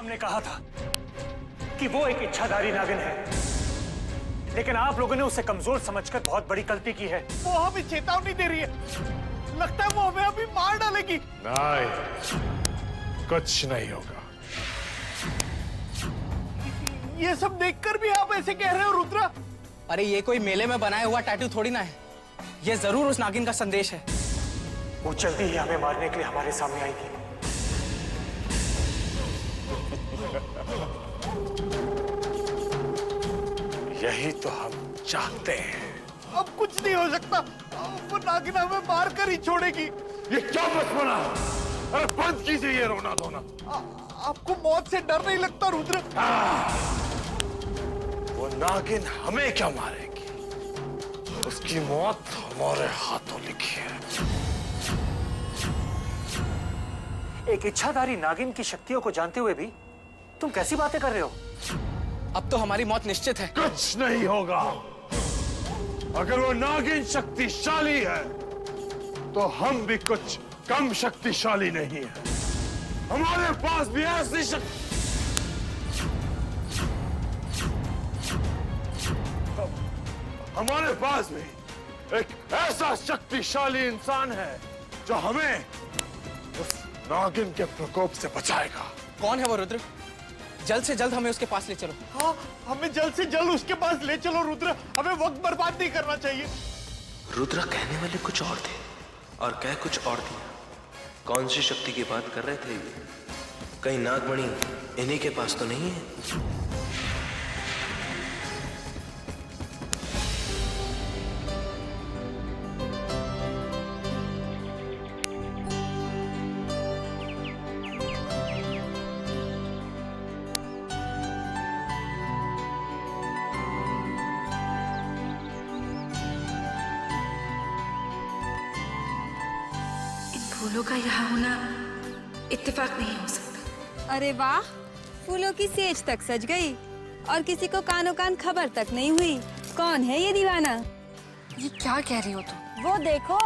हमने कहा था कि वो एक इच्छाधारी नागिन है, लेकिन आप लोगों ने उसे कमजोर समझकर बहुत बड़ी गलती की है। वो हमें चेतावनी दे रही है, लगता है वो हमें अभी मार डालेगी। नहीं, कुछ नहीं होगा। ये सब देखकर भी आप ऐसे कह रहे हो रुद्रा? अरे ये कोई मेले में बनाया हुआ टैटू थोड़ी ना है, ये जरूर उस नागिन का संदेश है। वो जल्दी ही हमें मारने के लिए हमारे सामने आएगी। यही तो हम चाहते हैं। अब कुछ नहीं हो सकता, वो नागिन हमें मार कर ही छोड़ेगी। ये क्या बचपना? अरे बंद कीजिए ये रोना धोना। आपको मौत से डर नहीं लगता रुद्र? वो नागिन हमें क्या मारेगी? उसकी मौत हमारे हाथों लिखी है। एक इच्छाधारी नागिन की शक्तियों को जानते हुए भी तुम कैसी बातें कर रहे हो? अब तो हमारी मौत निश्चित है। कुछ नहीं होगा। अगर वो नागिन शक्तिशाली है तो हम भी कुछ कम शक्तिशाली नहीं है। हमारे पास भी ऐसी शक्ति, हमारे पास भी एक ऐसा शक्तिशाली इंसान है जो हमें उस नागिन के प्रकोप से बचाएगा। कौन है वो रुद्र? जल्द से जल्द हमें उसके पास ले चलो। हाँ, हमें जल्द से जल्द उसके पास ले चलो रुद्र, हमें वक्त बर्बाद नहीं करना चाहिए। रुद्र कहने वाले कुछ और थे और कह कुछ और दिया। कौन सी शक्ति की बात कर रहे थे ये? कहीं नागमणि इन्हीं के पास तो नहीं है? फूलों का यहाँ होना इत्तेफाक नहीं हो सकता। अरे वाह, फूलों की सेज तक सज गई और किसी को कानों कान खबर तक नहीं हुई। कौन है ये दीवाना? ये क्या कह रही हो तुम? वो देखो,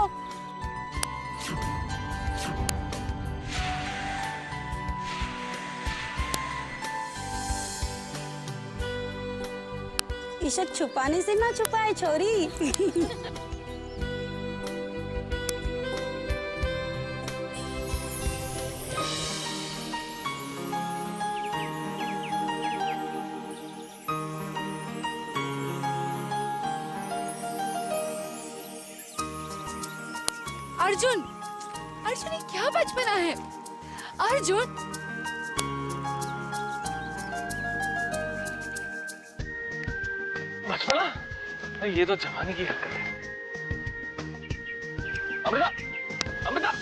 इशक छुपाने से ना छुपाए छोरी। अर्जुन, अर्जुन ये क्या बचपना है? अर्जुन, बचपना? ये तो जवानी की हरकत है। अमृता, अमृता!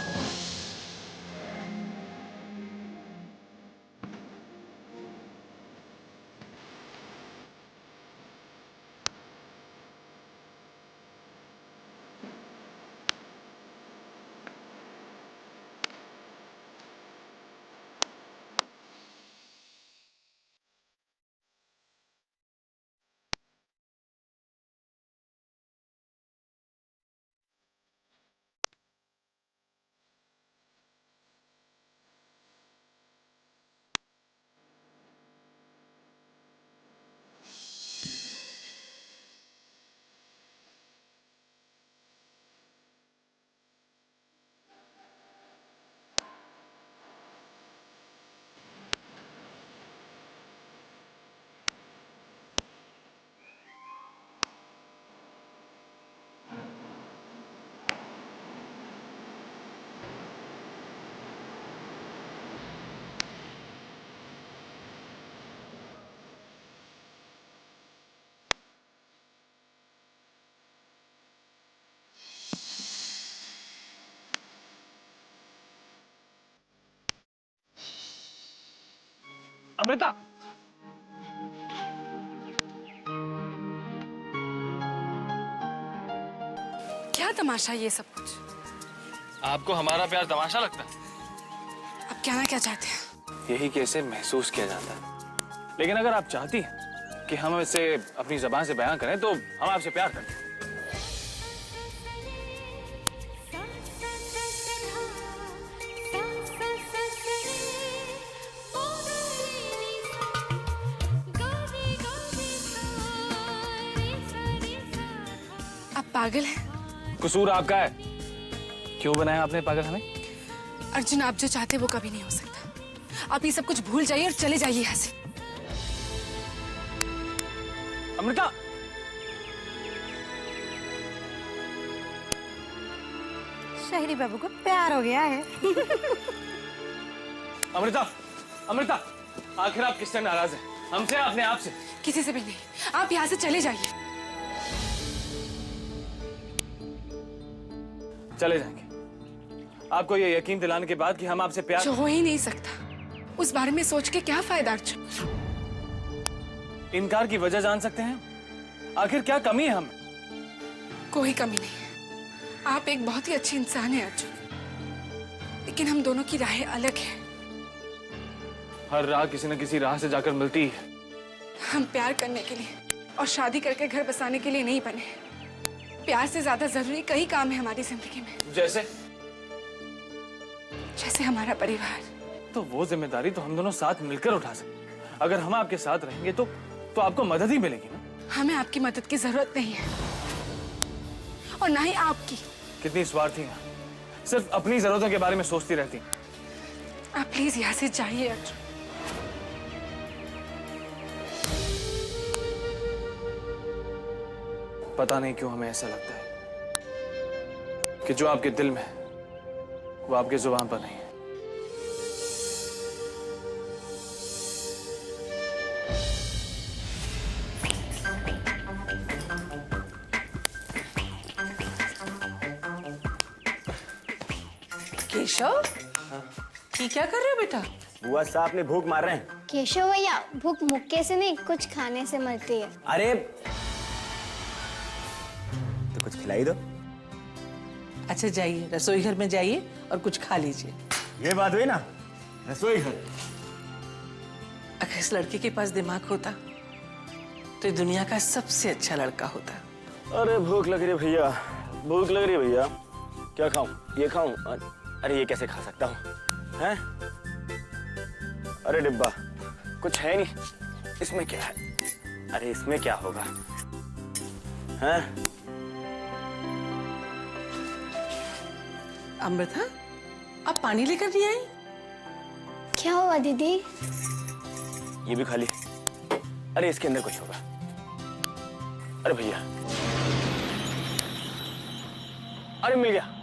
अमृता! क्या तमाशा ये सब कुछ? आपको हमारा प्यार तमाशा लगता है? अब कहना क्या चाहते हैं? यही कि इसे महसूस किया जाता है। लेकिन अगर आप चाहती हैं कि हम इसे अपनी जबान से बयां करें तो हम आपसे प्यार करते हैं। पागल हैं। कसूर आपका है। क्यों बनाया आपने पागल हमें? अर्जुन, आप जो चाहते वो कभी नहीं हो सकता। आप ये सब कुछ भूल जाइए और चले जाइए यहाँ से। अमृता, शहरी बाबू को प्यार हो गया है। अमृता, अमृता, आखिर आप किससे नाराज हैं? हमसे, अपने आप से? किसी से भी नहीं। आप यहाँ से चले जाइए। चले जाएंगे आपको ये यकीन दिलाने के बाद कि हम आपसे प्यार। जो हो ही नहीं सकता, उस बारे में सोच के क्या फायदा अर्जुन? इनकार की वजह जान सकते हैं? आखिर क्या कमी है हमें? कोई कमी नहीं है। आप एक बहुत ही अच्छे इंसान हैं अर्जुन, लेकिन हम दोनों की राहें अलग हैं। हर राह किसी न किसी राह से जाकर मिलती है। हम प्यार करने के लिए और शादी करके घर बसाने के लिए नहीं बने। प्यार से ज्यादा जरूरी कई काम है हमारी जिंदगी में, जैसे हमारा परिवार। तो वो जिम्मेदारी तो हम दोनों साथ मिलकर उठा सकते। अगर हम आपके साथ रहेंगे तो आपको मदद ही मिलेगी ना। हमें आपकी मदद की जरूरत नहीं है, और ना ही आपकी। कितनी स्वार्थी हैं, सिर्फ अपनी जरूरतों के बारे में सोचती रहती। आप प्लीज यहाँ से जाइए अर्जुन। पता नहीं क्यों हमें ऐसा लगता है कि जो आपके दिल में है वो आपके जुबान पर नहीं है। केशव, ये क्या कर रहे हो बेटा? बुआ साहब ने भूख मार रहे हैं। केशव भैया, भूख मुक्के से नहीं कुछ खाने से मरती है। अरे तो कुछ खिलाई दो। अच्छा जाइए, रसोई घर में जाइए और कुछ खा लीजिए। ये बात हुई ना, रसोई घर। अगर इस लड़के के पास दिमाग होता तो ये दुनिया का सबसे अच्छा लड़का होता। अरे भूख लग रही है भैया, भूख लग रही है भैया। क्या खाऊं? ये खाऊं? अरे ये कैसे खा सकता हूँ? हैं? अरे डिब्बा कुछ है नहीं, इसमें क्या है? अरे इसमें क्या होगा? हैं? अमृता, आप पानी लेकर नहीं आई? क्या हुआ दीदी? ये भी खाली। अरे इसके अंदर कुछ होगा। अरे भैया, अरे मिल गया।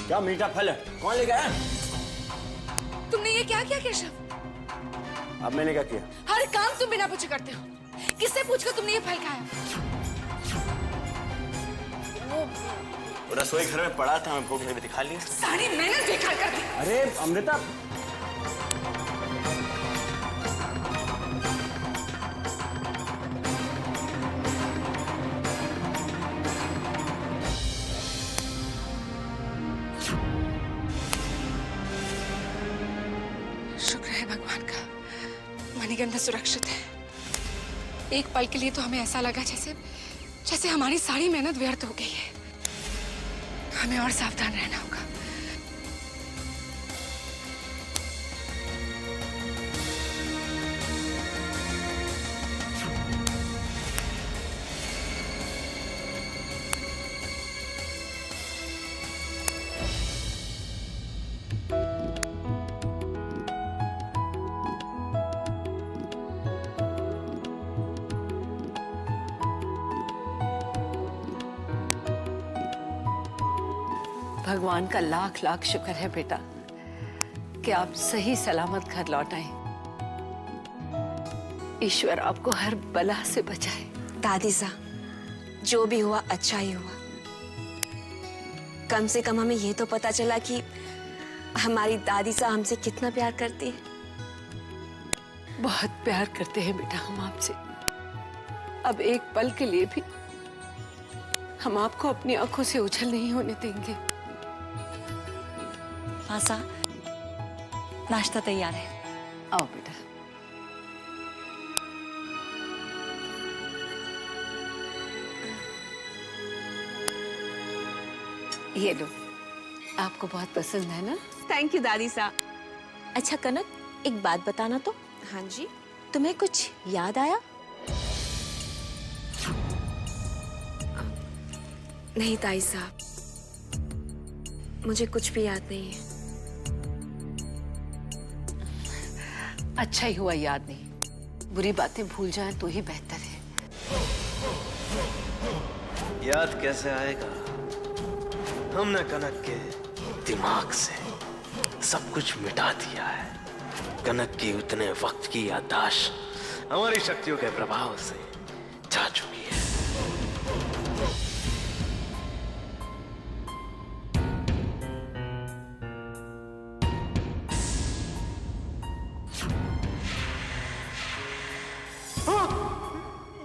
क्या मीठा फल है? कौन ले गया? तुमने ये क्या किया केशव? अब मैंने क्या किया? हर काम तुम बिना पूछे करते हो। किससे पूछकर तुमने ये फल खाया? वो रसोई घर में पड़ा था, मैं भूख लगी थी, खा लिया। सारी मेहनत बेकार कर दी। अरे अमृता, शुक्र है भगवान का, मणिगंधा सुरक्षित है। एक पल के लिए तो हमें ऐसा लगा जैसे हमारी सारी मेहनत व्यर्थ हो गई है। हमें और सावधान रहना होगा। भगवान का लाख लाख शुक्र है बेटा कि आप सही सलामत घर लौट आए। ईश्वर आपको हर बला से बचाए। दादी सा, जो भी हुआ अच्छा ही हुआ। कम से कम हमें ये तो पता चला कि हमारी दादी सा हमसे कितना प्यार करती है। बहुत प्यार करते हैं बेटा हम आपसे। अब एक पल के लिए भी हम आपको अपनी आंखों से ओझल नहीं होने देंगे। आशा, नाश्ता तैयार है, आओ बेटा। ये लो, आपको बहुत पसंद है ना? थैंक यू दादी सा। अच्छा कनक, एक बात बताना तो। हाँ जी। तुम्हें कुछ याद आया? नहीं ताई साहब, मुझे कुछ भी याद नहीं है। अच्छा ही हुआ याद नहीं, बुरी बातें भूल जाएं तो ही बेहतर है। याद कैसे आएगा? हमने कनक के दिमाग से सब कुछ मिटा दिया है। कनक की उतने वक्त की याददाश्त हमारी शक्तियों के प्रभाव से जा चुकी है।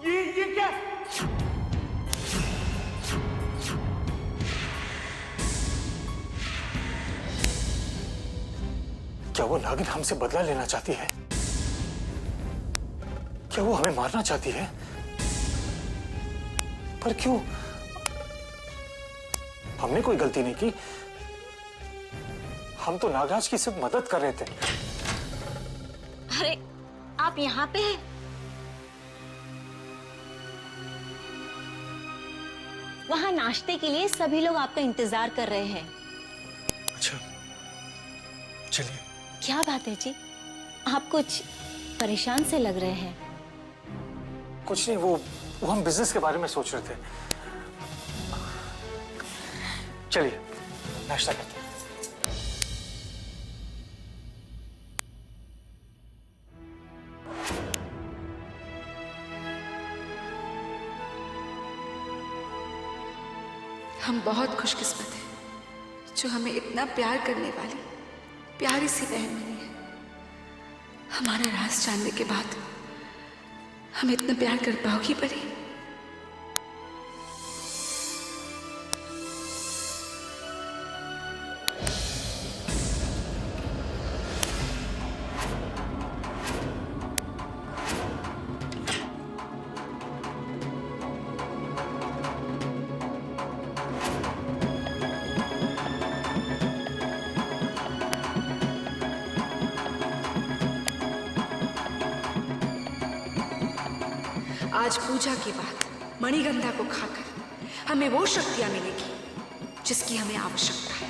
ये क्या? क्या वो नागिन हमसे बदला लेना चाहती है? क्या वो हमें मारना चाहती है? पर क्यों? हमने कोई गलती नहीं की। हम तो नागराज की सिर्फ मदद कर रहे थे। अरे आप यहाँ पे हैं? वहाँ नाश्ते के लिए सभी लोग आपका इंतजार कर रहे हैं। अच्छा, चलिए। क्या बात है जी, आप कुछ परेशान से लग रहे हैं। कुछ नहीं, वो हम बिजनेस के बारे में सोच रहे थे। चलिए नाश्ता करते हैं। हम बहुत खुशकिस्मत हैं जो हमें इतना प्यार करने वाली प्यारी सी बहन मिली है। हमारा राज जानने के बाद हमें इतना प्यार कर पाओगी परी? आज पूजा के बाद मणिगंधा को खाकर हमें वो शक्तियां मिलेगी जिसकी हमें आवश्यकता है।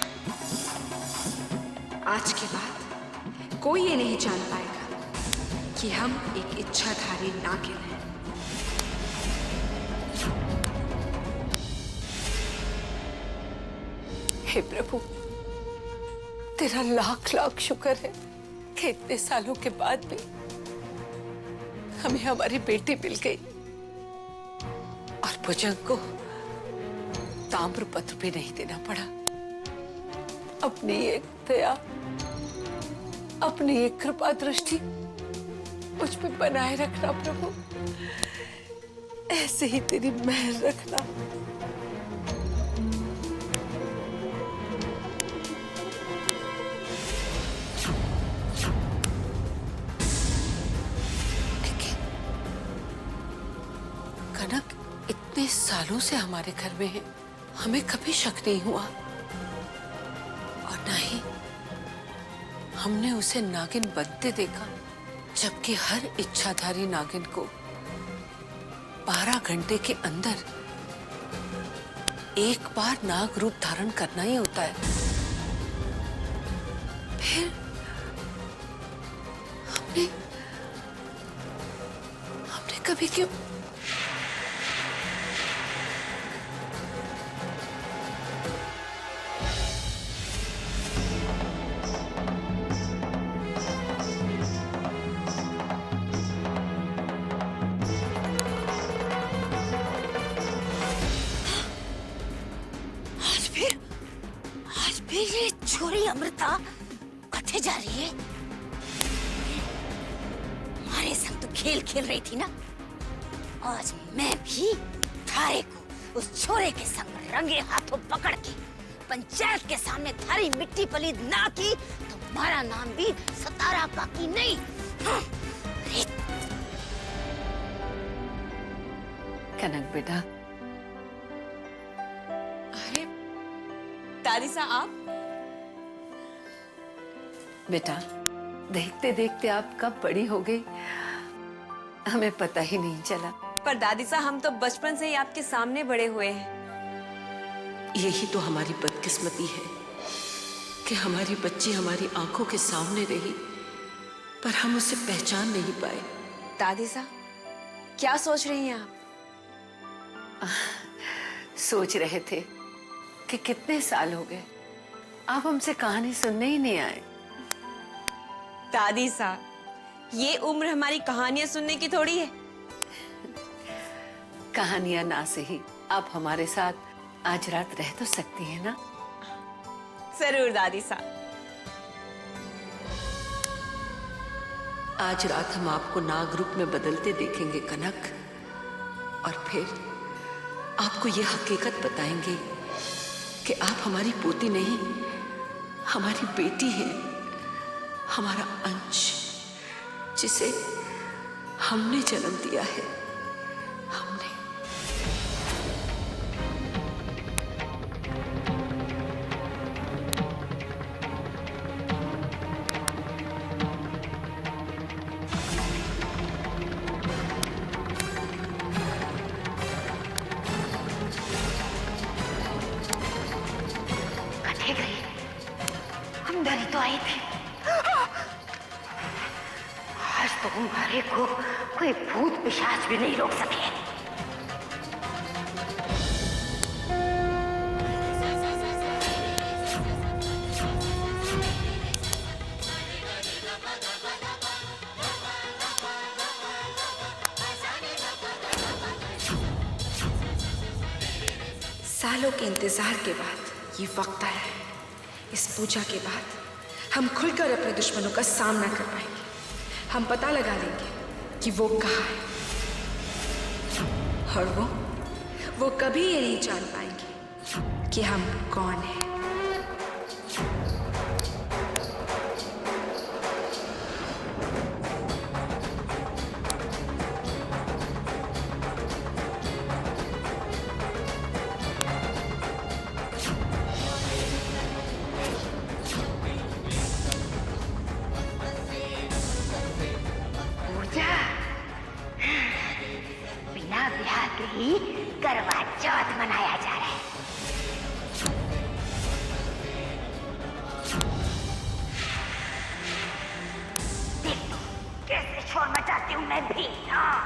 आज के बाद कोई ये नहीं जान पाएगा कि हम एक इच्छाधारी नागिन हैं। हे प्रभु, तेरा लाख लाख शुक्र है कि इतने सालों के बाद भी हमें हमारी बेटी मिल गई और भुजंग को ताम्र पत्र भी नहीं देना पड़ा। अपनी एक दया, अपनी एक कृपा दृष्टि मुझ पे बनाए रखना प्रभु, ऐसे ही तेरी मेहर रखना। कनक इतने सालों से हमारे घर में है, हमें कभी शक नहीं हुआ और ना ही हमने उसे नागिन बनते देखा, जबकि हर इच्छाधारी नागिन को 12 घंटे के अंदर एक बार नाग रूप धारण करना ही होता है। फिर हमने कभी क्यों ये छोरी अमृता कथे जा रही है? हमारे संग तो खेल खेल रही थी ना, आज मैं भी थारे को उस छोरे के संग रंगे हाथों पकड़ के पंचायत के सामने थारी मिट्टी पलीद ना की तो हमारा नाम भी सतारा बाकी नहीं। कनक बेटा। अरे दादी साहब, आप बेटा, देखते देखते आप कब बड़ी हो गई हमें पता ही नहीं चला। पर दादी साहब हम तो बचपन से ही आपके सामने बड़े हुए हैं। यही तो हमारी बदकिस्मती है कि हमारी बच्ची हमारी आंखों के सामने रही पर हम उसे पहचान नहीं पाए। दादी साहब क्या सोच रही हैं आप? सोच रहे थे कि कितने साल हो गए आप हमसे कहानी सुनने ही नहीं आए। दादी साहब ये उम्र हमारी कहानियां सुनने की थोड़ी है। कहानियां ना सही आप हमारे साथ आज रात रह तो सकती हैं ना? जरूर दादी साहब। आज रात हम आपको नाग रूप में बदलते देखेंगे कनक, और फिर आपको ये हकीकत बताएंगे कि आप हमारी पोती नहीं हमारी बेटी हैं, हमारा अंश जिसे हमने जन्म दिया है। हमने। कटे गई, हम डरी तो आई थी। आज तो तुम्हारे को कोई भूत पिशाच भी नहीं रोक सके। सालों के इंतजार के बाद ये वक्त आया है। इस पूजा के बाद हम खुलकर अपने दुश्मनों का सामना कर पाएंगे। हम पता लगा लेंगे कि वो कहाँ है, और वो कभी ये नहीं जान पाएंगे कि हम कौन हैं। बिना ब्याह के ही करवा चौथ मनाया जा रहा है। देख तो कैसे शोर मचाती हूँ मैं भी। हाँ।